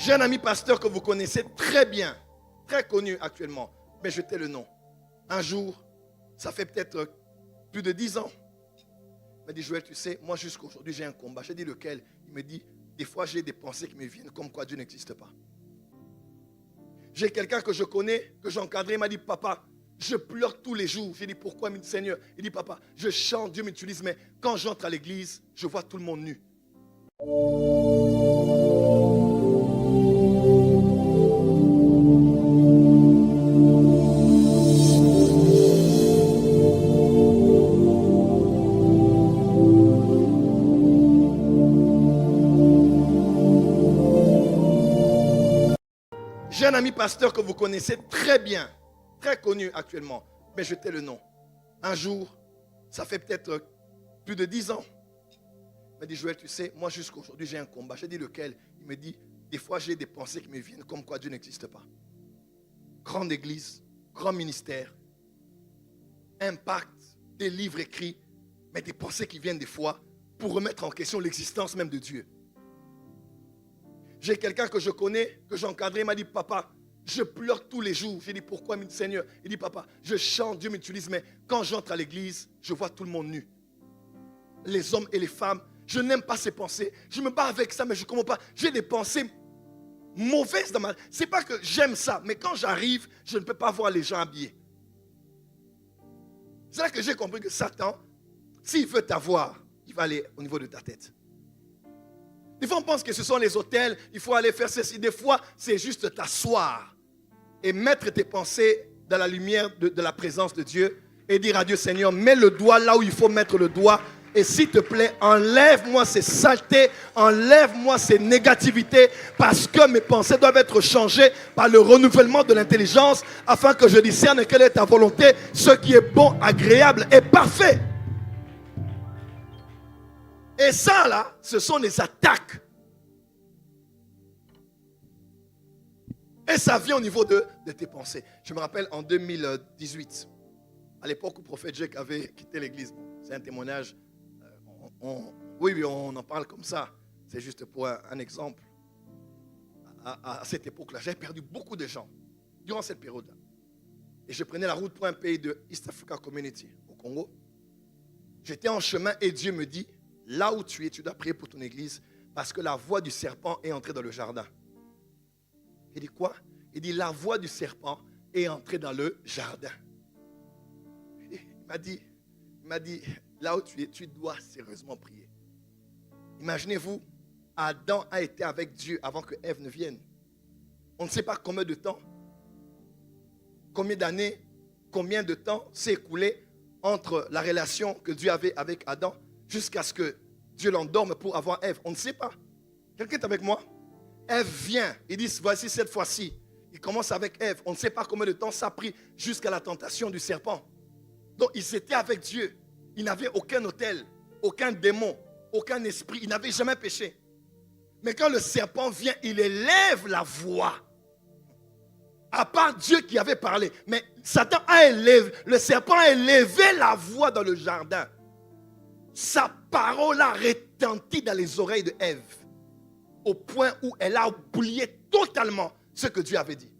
J'ai un ami pasteur que vous connaissez très bien, très connu actuellement, mais je tais le nom. Un jour, ça fait peut-être plus de 10 ans, il m'a dit, Joël, tu sais, moi jusqu'à aujourd'hui j'ai un combat. J'ai dit lequel? Il me dit, des fois j'ai des pensées qui me viennent comme quoi Dieu n'existe pas. J'ai quelqu'un que je connais, que j'ai encadré, il m'a dit, papa, je pleure tous les jours. J'ai dit, pourquoi? Il me dit, Seigneur. Il dit, papa, je chante, Dieu m'utilise, mais quand j'entre à l'église, je vois tout le monde nu. J'ai un ami pasteur que vous connaissez très bien, très connu actuellement, mais je tais le nom. Un jour, ça fait peut-être plus de 10 ans, il m'a dit, Joël, tu sais, moi jusqu'à aujourd'hui j'ai un combat. J'ai dit lequel? Il me dit, des fois j'ai des pensées qui me viennent comme quoi Dieu n'existe pas. Grande église, grand ministère, impact, des livres écrits, mais des pensées qui viennent des fois pour remettre en question l'existence même de Dieu. J'ai quelqu'un que je connais, que j'ai encadré, il m'a dit, papa, je pleure tous les jours. J'ai dit, pourquoi? Il me dit, Seigneur. Il dit, papa, je chante, Dieu m'utilise, mais quand j'entre à l'église, je vois tout le monde nu. Les hommes et les femmes, je n'aime pas ces pensées. Je me bats avec ça, mais je ne comprends pas. J'ai des pensées mauvaises dans ma... C'est pas que j'aime ça, mais quand j'arrive, je ne peux pas voir les gens habillés. C'est là que j'ai compris que Satan, s'il veut t'avoir, il va aller au niveau de ta tête. Des fois, on pense que ce sont les hôtels, il faut aller faire ceci. Des fois, c'est juste t'asseoir et mettre tes pensées dans la lumière de la présence de Dieu et dire à Dieu, Seigneur, mets le doigt là où il faut mettre le doigt. Et s'il te plaît, enlève-moi ces saletés, enlève-moi ces négativités, parce que mes pensées doivent être changées par le renouvellement de l'intelligence, afin que je discerne quelle est ta volonté, ce qui est bon, agréable et parfait. Et ça, là, ce sont des attaques. Et ça vient au niveau de tes pensées. Je me rappelle en 2018, à l'époque où le prophète Jacques avait quitté l'église. C'est un témoignage. Oui, on en parle comme ça. C'est juste pour un exemple. À cette époque-là, j'ai perdu beaucoup de gens durant cette période-là. Et je prenais la route pour un pays de East Africa Community, au Congo. J'étais en chemin et Dieu me dit, là où tu es, tu dois prier pour ton église parce que la voix du serpent est entrée dans le jardin. Il dit quoi? Il dit la voix du serpent est entrée dans le jardin. Il m'a dit, là où tu es, tu dois sérieusement prier. Imaginez-vous, Adam a été avec Dieu avant que Ève ne vienne. On ne sait pas combien de temps, combien d'années, combien de temps s'est écoulé entre la relation que Dieu avait avec Adam jusqu'à ce que Dieu l'endorme pour avoir Ève. On ne sait pas. Quelqu'un est avec moi? Ève vient. Il dit, voici cette fois-ci. Il commence avec Ève. On ne sait pas combien de temps ça a pris jusqu'à la tentation du serpent. Donc, ils étaient avec Dieu. Ils n'avaient aucun autel, aucun démon, aucun esprit. Ils n'avaient jamais péché. Mais quand le serpent vient, il élève la voix. À part Dieu qui avait parlé. Mais Satan a élevé, le serpent a élevé la voix dans le jardin. Sa parole a retenti dans les oreilles de Ève. Au point où elle a oublié totalement ce que Dieu avait dit.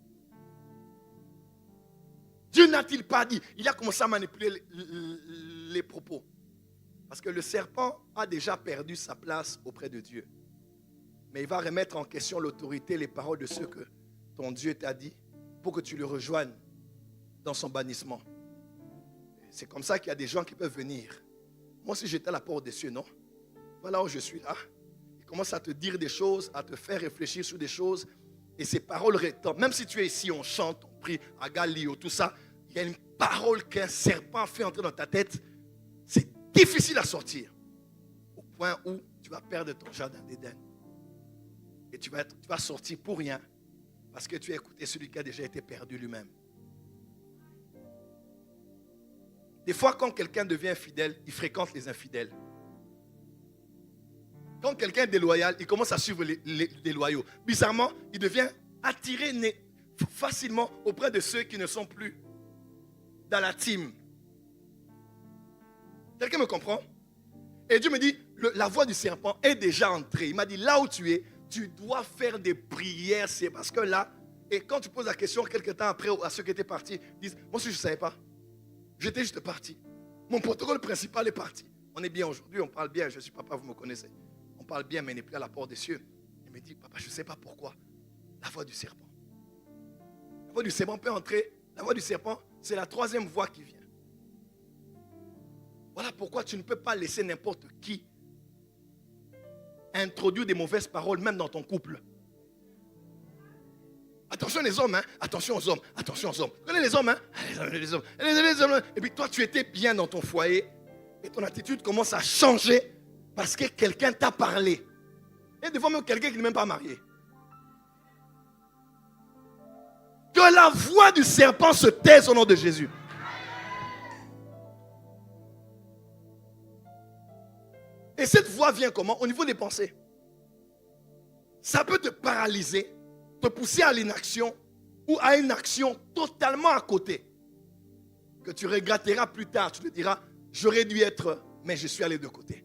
Dieu n'a-t-il pas dit? Il a commencé à manipuler les propos. Parce que le serpent a déjà perdu sa place auprès de Dieu. Mais il va remettre en question l'autorité, les paroles de ceux que ton Dieu t'a dit pour que tu le rejoignes dans son bannissement. C'est comme ça qu'il y a des gens qui peuvent venir. Moi, si j'étais à la porte des cieux, non? Voilà où je suis là. Il commence à te dire des choses, à te faire réfléchir sur des choses. Et ces paroles retentissent. Même si tu es ici, on chante, on prie, à Galilée, tout ça. Il y a une parole qu'un serpent fait entrer dans ta tête. C'est difficile à sortir. Au point où tu vas perdre ton jardin d'Éden. Et tu vas sortir pour rien. Parce que tu as écouté celui qui a déjà été perdu lui-même. Des fois, quand quelqu'un devient fidèle, il fréquente les infidèles. Quand quelqu'un est déloyal, il commence à suivre les déloyaux. Bizarrement, il devient attiré facilement auprès de ceux qui ne sont plus dans la team. Quelqu'un me comprend? Et Dieu me dit, la voix du serpent est déjà entrée. Il m'a dit, là où tu es, tu dois faire des prières. C'est parce que là, et quand tu poses la question quelques temps après à ceux qui étaient partis, ils disent, moi aussi je ne savais pas. J'étais juste parti. Mon protocole principal est parti. On est bien aujourd'hui, on parle bien. Je suis papa, vous me connaissez. On parle bien, mais il n'est plus à la porte des cieux. Il me dit, papa, je ne sais pas pourquoi. La voix du serpent. La voix du serpent peut entrer. La voix du serpent, c'est la troisième voix qui vient. Voilà pourquoi tu ne peux pas laisser n'importe qui introduire des mauvaises paroles, même dans ton couple. Attention les hommes, hein? Attention aux hommes, attention aux hommes. Vous connaissez les hommes, hein? Les hommes. Et puis toi, tu étais bien dans ton foyer et ton attitude commence à changer parce que quelqu'un t'a parlé. Et des fois même quelqu'un qui n'est même pas marié. Que la voix du serpent se taise au nom de Jésus. Et cette voix vient comment? Au niveau des pensées. Ça peut te paralyser, te pousser à l'inaction ou à une action totalement à côté. Que tu regretteras plus tard. Tu te diras, j'aurais dû être, mais je suis allé de côté.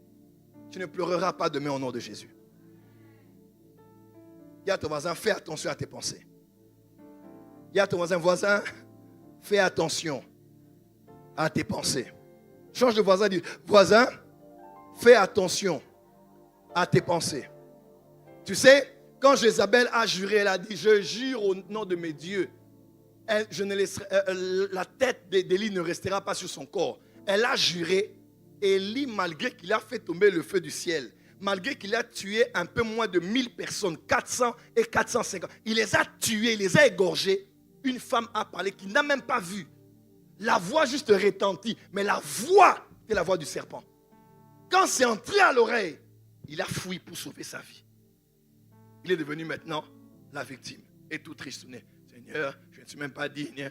Tu ne pleureras pas demain au nom de Jésus. Dis à ton voisin, fais attention à tes pensées. Dis à ton voisin, fais attention à tes pensées. Change de voisin, dis, voisin, fais attention à tes pensées. Tu sais, quand Jézabel a juré, elle a dit, je jure au nom de mes dieux, la tête d'Élie ne restera pas sur son corps. Elle a juré, Élie, malgré qu'il a fait tomber le feu du ciel, malgré qu'il a tué un peu moins de 1000 personnes, 400 et 450, il les a tués, il les a égorgés. Une femme a parlé qu'il n'a même pas vu. La voix juste retentit, mais la voix, c'est la voix du serpent. Quand c'est entré à l'oreille, il a fui pour sauver sa vie. Il est devenu maintenant la victime. Et tout triste. Seigneur, je ne suis même pas digne.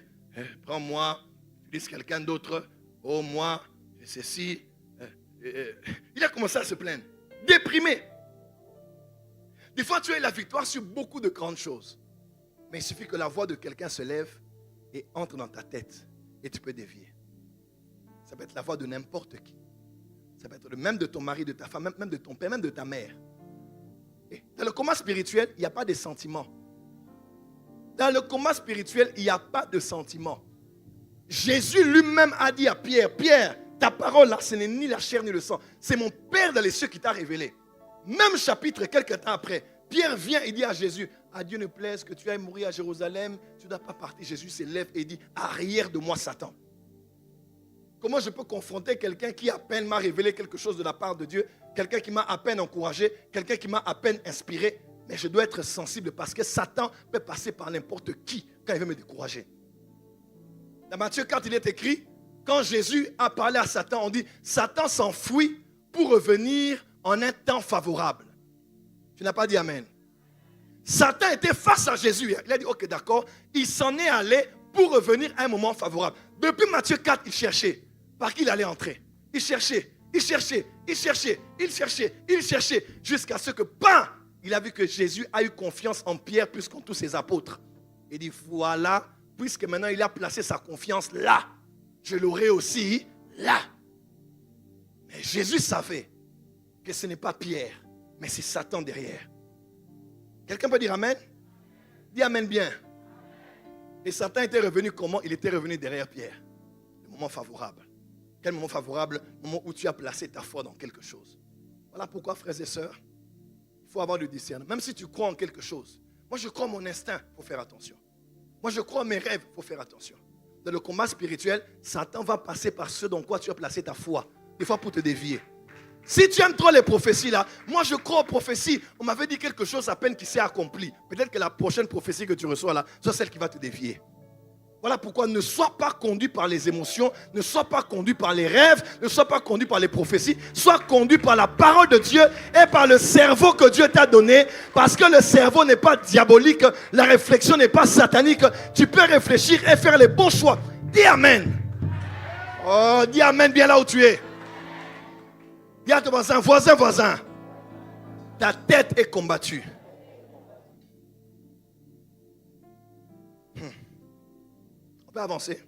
Prends-moi. Utilise quelqu'un d'autre. Oh, moi, ceci. Il a commencé à se plaindre. Déprimé. Des fois, tu as la victoire sur beaucoup de grandes choses. Mais il suffit que la voix de quelqu'un se lève et entre dans ta tête. Et tu peux dévier. Ça peut être la voix de n'importe qui. Ça peut être même de ton mari, de ta femme, même de ton père, même de ta mère. Et dans le coma spirituel, il n'y a pas de sentiments. Dans le coma spirituel, il n'y a pas de sentiments. Jésus lui-même a dit à Pierre, Pierre, ta parole là, ce n'est ni la chair ni le sang. C'est mon Père dans les cieux qui t'a révélé. Même chapitre, quelques temps après, Pierre vient et dit à Jésus, à Dieu ne plaise que tu ailles mourir à Jérusalem, tu ne dois pas partir. Jésus se lève et dit, arrière de moi Satan. Comment je peux confronter quelqu'un qui à peine m'a révélé quelque chose de la part de Dieu, quelqu'un qui m'a à peine encouragé, quelqu'un qui m'a à peine inspiré, mais je dois être sensible parce que Satan peut passer par n'importe qui quand il veut me décourager. Dans Matthieu 4, il est écrit, quand Jésus a parlé à Satan, on dit, Satan s'enfuit pour revenir en un temps favorable. Tu n'as pas dit Amen. Satan était face à Jésus. Il a dit, ok, d'accord. Il s'en est allé pour revenir à un moment favorable. Depuis Matthieu 4, il cherchait par qui il allait entrer. Il cherchait, jusqu'à ce que, bam, il a vu que Jésus a eu confiance en Pierre plus qu'en tous ses apôtres. Il dit, voilà, puisque maintenant il a placé sa confiance là, je l'aurai aussi là. Mais Jésus savait que ce n'est pas Pierre, mais c'est Satan derrière. Quelqu'un peut dire Amen? Dis Amen bien. Et Satan était revenu comment? Il était revenu derrière Pierre. Le moment favorable. Quel moment favorable? Le moment où tu as placé ta foi dans quelque chose. Voilà pourquoi, frères et sœurs, il faut avoir du discernement. Même si tu crois en quelque chose. Moi, je crois en mon instinct, il faut faire attention. Moi, je crois en mes rêves, il faut faire attention. Dans le combat spirituel, Satan va passer par ce dans quoi tu as placé ta foi. Des fois pour te dévier. Si tu aimes trop les prophéties là, moi je crois aux prophéties. On m'avait dit quelque chose à peine qui s'est accompli. Peut-être que la prochaine prophétie que tu reçois là, soit celle qui va te dévier. Voilà pourquoi ne sois pas conduit par les émotions, ne sois pas conduit par les rêves, ne sois pas conduit par les prophéties, sois conduit par la parole de Dieu et par le cerveau que Dieu t'a donné. Parce que le cerveau n'est pas diabolique, la réflexion n'est pas satanique. Tu peux réfléchir et faire les bons choix. Dis Amen. Oh, dis Amen bien là où tu es. Dis à ton voisin, ta tête est combattue. On peut avancer.